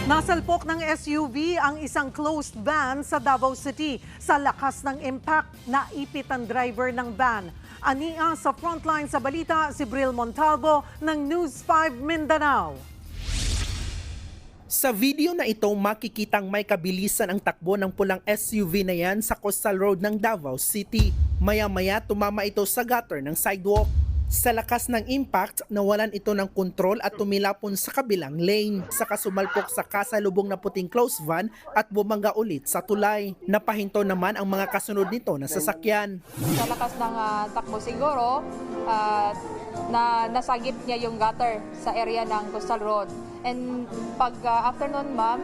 Nasalpok ng SUV ang isang closed van sa Davao City. Sa lakas ng impact, naipit ang driver ng van. Ania sa frontline sa balita, si Bril Montalvo ng News 5 Mindanao. Sa video na ito, makikitang may kabilisan ang takbo ng pulang SUV na yan sa Coastal Road ng Davao City. Maya-maya tumama ito sa gutter ng sidewalk. Sa lakas ng impact, nawalan ito ng kontrol at tumilapon sa kabilang lane. Saka sumalpok sa kasalubong na puting closed van at bumangga ulit sa tulay. Napahinto naman ang mga kasunod nito na sasakyan. Sa lakas ng takbo siguro, na nasagip niya yung gutter sa area ng Coastal Road. And pag afternoon, ma'am,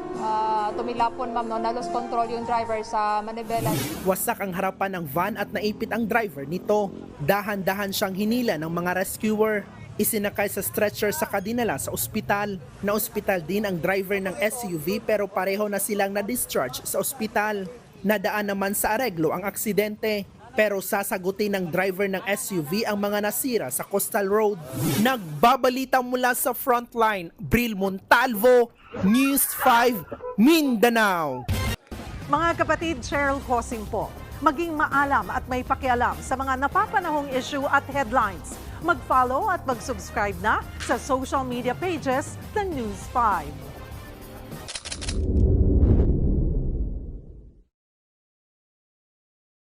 tumilapon, ma'am, no, na-lost control yung driver sa Manibela. Wasak ang harapan ng van at naipit ang driver nito. Dahan-dahan siyang hinila ng mga rescuer. Isinakay sa stretcher sa kadinala sa ospital. Na-ospital din ang driver ng SUV pero pareho na silang na-discharge sa ospital. Nadaan naman sa areglo ang aksidente. Pero sasagutin ng driver ng SUV ang mga nasira sa Coastal Road. Nagbabalita mula sa frontline, Bril Montalvo, News 5, Mindanao. Mga kapatid, Cheryl Cosing po. Maging maalam at may pakialam sa mga napapanahong issue at headlines. Mag-follow at mag-subscribe na sa social media pages ng News 5.